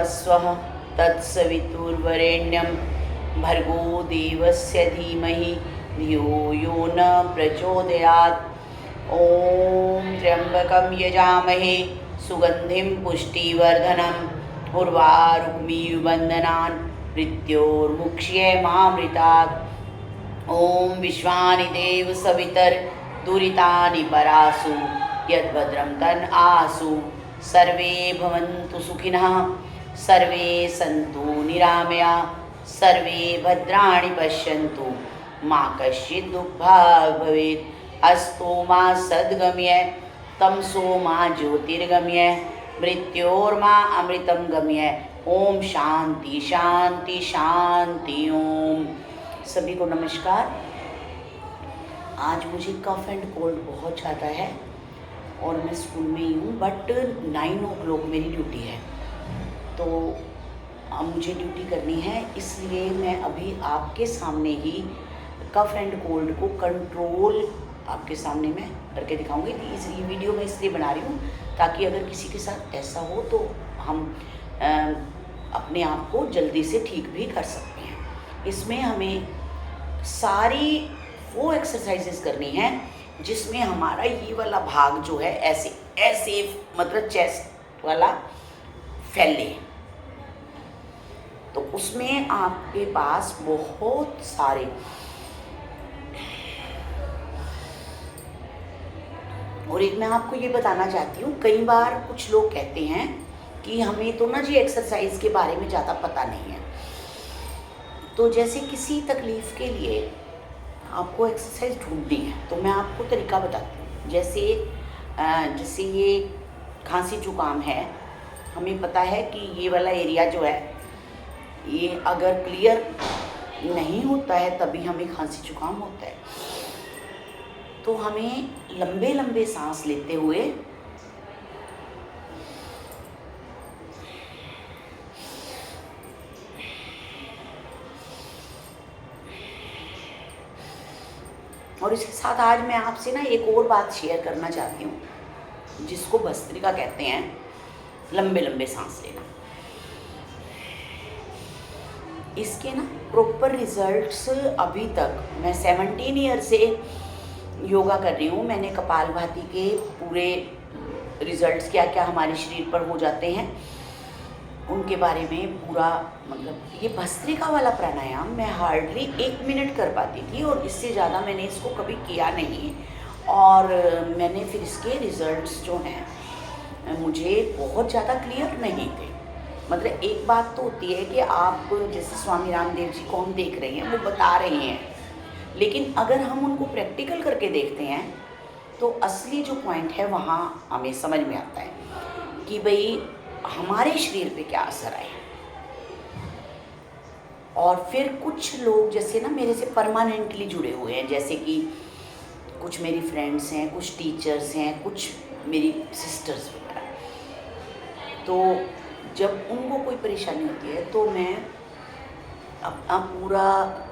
स्वः तत्सवितुर्वरेण्यं भर्गो देवस्य धीमहि धियो यो न प्रचोदयात्। ॐ त्र्यम्बकं यजामहे सुगन्धिं पुष्टिवर्धनम् उर्वारुक्मिवन्दनान् मृत्योर्मुक्ष्यमामृतात्। ॐ विश्वानि देव सवितर्दुरितानि परासु यद्भद्रं तन् आसु। सर्वे भवन्तु सुखिनः सर्वे सन्तु निरामया सर्वे भद्राणि पश्यन्तु मा कश्चित् दुःखभाग् भवेत्। अस्तु मा सद्गमय तमसो मा ज्योतिर्गमय मृत्योर्मा अमृतं गमय। ओम शांति शांति शांति ओम। सभी को नमस्कार। आज मुझे कफ एंड कोल्ड बहुत ज़्यादा है और मैं स्कूल में ही हूँ, बट 9 o'clock मेरी ड्यूटी है, तो अब मुझे ड्यूटी करनी है, इसलिए मैं अभी आपके सामने ही कफ एंड कोल्ड को कंट्रोल आपके सामने मैं करके दिखाऊंगी। ये वीडियो मैं इसलिए बना रही हूँ ताकि अगर किसी के साथ ऐसा हो तो हम अपने आप को जल्दी से ठीक भी कर सकते हैं। इसमें हमें सारी वो एक्सरसाइजेस करनी है जिसमें हमारा ये वाला भाग जो है ऐसे ऐसे मतलब चेस्ट वाला फैले, तो उसमें आपके पास बहुत सारे और एक मैं आपको ये बताना चाहती हूँ, कई बार कुछ लोग कहते हैं कि हमें तो ना जी एक्सरसाइज के बारे में ज़्यादा पता नहीं है, तो जैसे किसी तकलीफ़ के लिए आपको एक्सरसाइज ढूंढनी है तो मैं आपको तरीका बताती हूँ। जैसे ये खांसी जुकाम है, हमें पता है कि ये वाला एरिया जो है ये अगर क्लियर नहीं होता है तभी हमें खांसी जुकाम होता है। तो हमें लंबे लंबे सांस लेते हुए और इसके साथ आज मैं आपसे ना एक और बात शेयर करना चाहती हूँ जिसको भस्त्रिका कहते हैं, लंबे लंबे सांस लेना। इसके ना प्रॉपर रिजल्ट्स अभी तक मैं 17 ईयर से योगा कर रही हूँ। मैंने कपालभाति के पूरे रिजल्ट्स क्या क्या हमारे शरीर पर हो जाते हैं उनके बारे में पूरा, मतलब ये भस्त्रिका वाला प्राणायाम मैं हार्डली 1 मिनट कर पाती थी और इससे ज़्यादा मैंने इसको कभी किया नहीं। और मैंने फिर इसके रिजल्ट्स जो हैं मुझे बहुत ज़्यादा क्लियर नहीं थे। मतलब एक बात तो होती है कि आप जैसे स्वामी रामदेव जी को हम देख रहे हैं, वो बता रहे हैं, लेकिन अगर हम उनको प्रैक्टिकल करके देखते हैं तो असली जो पॉइंट है वहाँ हमें समझ में आता है कि भाई हमारे शरीर पे क्या असर आए। और फिर कुछ लोग जैसे ना मेरे से परमानेंटली जुड़े हुए हैं, जैसे कि कुछ मेरी फ्रेंड्स हैं, कुछ टीचर्स हैं, कुछ मेरी सिस्टर्स वगैरह। तो जब उनको कोई परेशानी होती है तो मैं अपना पूरा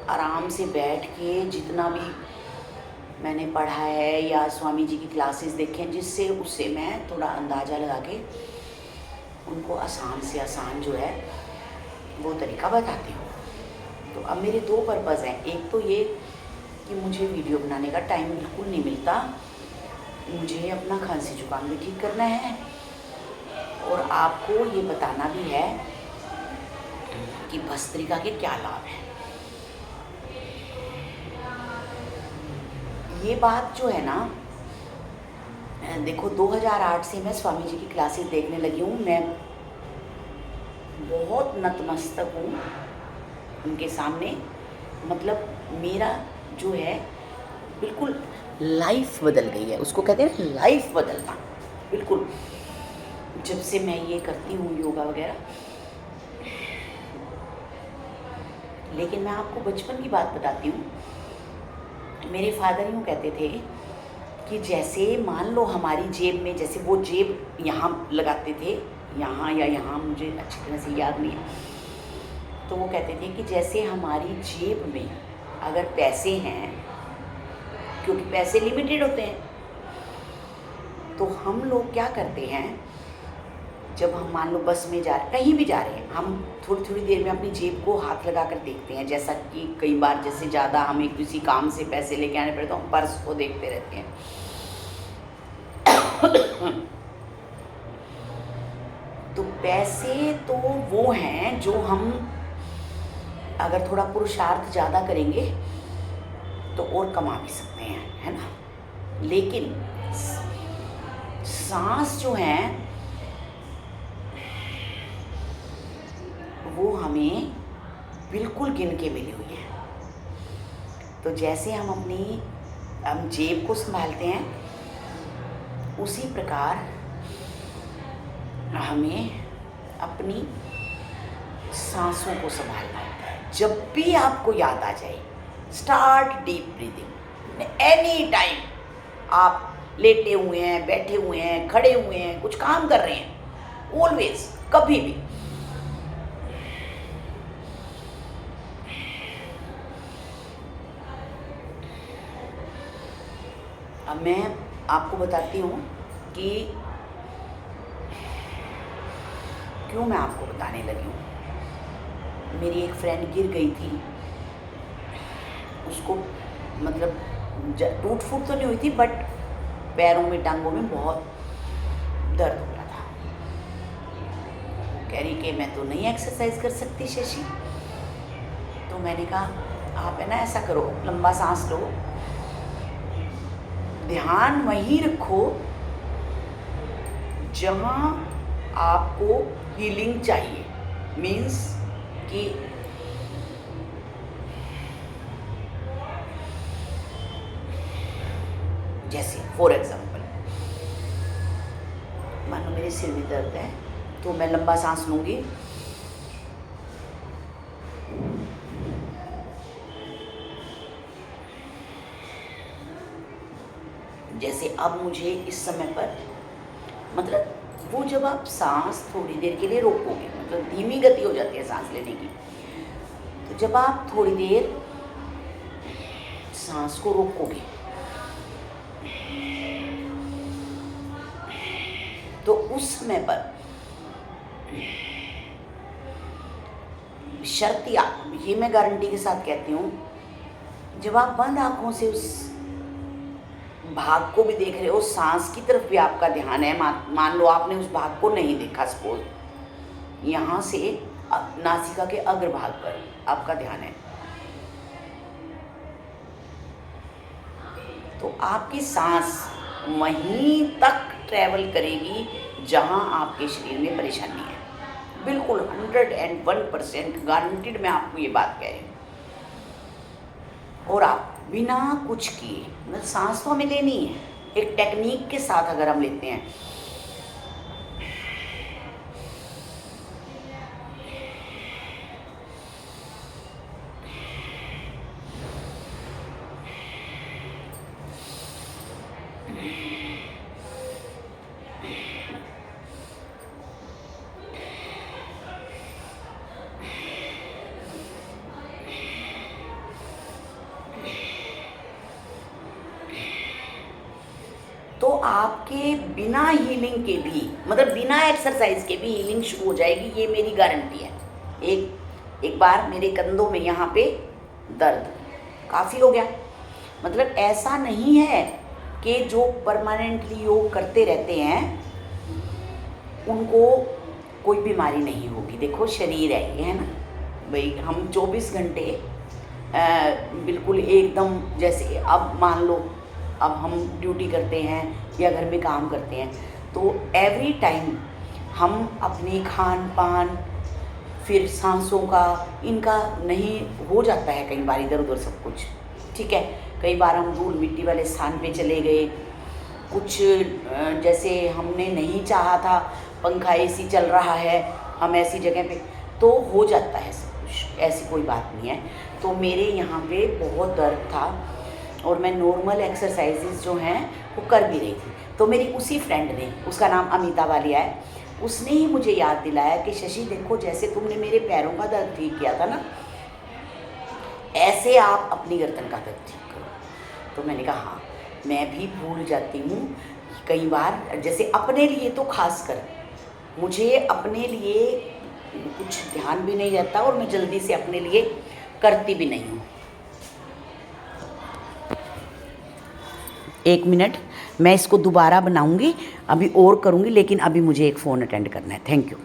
आराम से बैठ के जितना भी मैंने पढ़ा है या स्वामी जी की क्लासेस देखे हैं, जिससे उससे मैं थोड़ा अंदाज़ा लगा के उनको आसान से आसान जो है वो तरीका बताती हूँ। तो अब मेरे दो पर्पज़ हैं। एक तो ये कि मुझे वीडियो बनाने का टाइम बिल्कुल नहीं मिलता, मुझे अपना खांसी जुकाम भी ठीक करना है और आपको ये बताना भी है कि भस्त्रिका के क्या लाभ हैं। ये बात जो है ना, देखो 2008 से मैं स्वामी जी की क्लासेस देखने लगी हूँ। मैं बहुत नतमस्तक हूँ उनके सामने। मतलब मेरा जो है बिल्कुल लाइफ बदल गई है, उसको कहते हैं लाइफ बदलना। बिल्कुल जब से मैं ये करती हूँ योगा वगैरह। लेकिन मैं आपको बचपन की बात बताती हूँ। मेरे फादर यूँ कहते थे कि जैसे मान लो हमारी जेब में, जैसे वो जेब यहाँ लगाते थे, यहाँ या यहाँ, मुझे अच्छी तरह से याद नहीं है, तो वो कहते थे कि जैसे हमारी जेब में अगर पैसे हैं, क्योंकि पैसे लिमिटेड होते हैं, तो हम लोग क्या करते हैं, जब हम मान लो बस में जा रहे, कहीं भी जा रहे हैं, हम थोड़ी थोड़ी देर में अपनी जेब को हाथ लगा कर देखते हैं। जैसा कि कई बार जैसे ज़्यादा हमें किसी काम से पैसे लेके आने पड़े तो हम पर्स को देखते रहते हैं। तो पैसे तो वो हैं जो हम अगर थोड़ा पुरुषार्थ ज़्यादा करेंगे तो और कमा भी सकते हैं, है ना। लेकिन सांस जो है वो हमें बिल्कुल गिन के मिली हुई है। तो जैसे हम जेब को संभालते हैं, उसी प्रकार हमें अपनी सांसों को संभालना होता है। जब भी आपको याद आ जाए, start deep breathing. Any time आप लेटे हुए हैं, बैठे हुए हैं, खड़े हुए हैं, कुछ काम कर रहे हैं, ऑलवेज, कभी भी अब मैं आपको बताती हूँ कि क्यों मैं आपको बताने लगी हूँ। मेरी एक फ्रेंड गिर गई थी, उसको मतलब टूट फूट तो नहीं हुई थी, बट पैरों में, टांगों में बहुत दर्द हो रहा था। कह रही कि मैं तो नहीं एक्सरसाइज कर सकती शशि। तो मैंने कहा आप है ना ऐसा करो, लंबा सांस लो, ध्यान वहीं रखो जहाँ आपको हीलिंग चाहिए। मीन्स कि जैसे फॉर एग्जाम्पल, मानो मेरे सिर में दर्द है तो मैं लंबा सांस लूँगी, जैसे अब मुझे इस समय पर, मतलब वो जब आप सांस थोड़ी देर के लिए रोकोगे, मतलब धीमी गति हो जाती है सांस लेने की, तो जब आप थोड़ी देर सांस को रोकोगे तो उस समय पर शर्तिया, ये मैं गारंटी के साथ कहती हूँ, जब आप बंद आंखों से उस भाग को भी देख रहे हो, सांस की तरफ भी आपका ध्यान है, मान लो आपने उस भाग को नहीं देखा, सपोज यहाँ से नासिका के अग्रभाग पर आपका ध्यान है, तो आपकी सांस वहीं तक ट्रैवल करेगी जहाँ आपके शरीर में परेशानी है। बिल्कुल 101% गारंटीड मैं आपको ये बात कह रही हूँ। और आप बिना कुछ किए, मतलब सांस तो हमें लेनी है, एक टेक्निक के साथ अगर हम लेते हैं, आपके बिना हीलिंग के भी, मतलब बिना एक्सरसाइज के भी हीलिंग शुरू हो जाएगी, ये मेरी गारंटी है। एक बार मेरे कंधों में यहाँ पे दर्द काफ़ी हो गया। मतलब ऐसा नहीं है कि जो परमानेंटली योग करते रहते हैं उनको कोई बीमारी नहीं होगी। देखो शरीर है ये, है ना भाई, हम 24 घंटे बिल्कुल एकदम, जैसे अब मान लो अब हम ड्यूटी करते हैं या घर में काम करते हैं, तो एवरी टाइम हम अपनी खान पान, फिर सांसों का, इनका नहीं हो जाता है कई बार इधर उधर सब कुछ, ठीक है। कई बार हम धूल मिट्टी वाले स्थान पे चले गए, कुछ जैसे हमने नहीं चाहा था, पंखा एसी चल रहा है, हम ऐसी जगह पे, तो हो जाता है सब कुछ, ऐसी कोई बात नहीं है। तो मेरे यहाँ पे बहुत दर्द था और मैं नॉर्मल एक्सरसाइजेज जो हैं वो कर भी रही थी। तो मेरी उसी फ्रेंड ने, उसका नाम अमिता वालिया है, उसने ही मुझे याद दिलाया कि शशि देखो, जैसे तुमने मेरे पैरों का दर्द ठीक किया था ना, ऐसे आप अपनी गर्दन का दर्द ठीक करो। तो मैंने कहा हाँ, मैं भी भूल जाती हूँ कई बार, जैसे अपने लिए तो खास कर मुझे अपने लिए कुछ ध्यान भी नहीं रहता और मैं जल्दी से अपने लिए करती भी नहीं हूँ। 1 मिनट, मैं इसको दोबारा बनाऊंगी, अभी और करूंगी, लेकिन अभी मुझे एक फ़ोन अटेंड करना है। Thank you.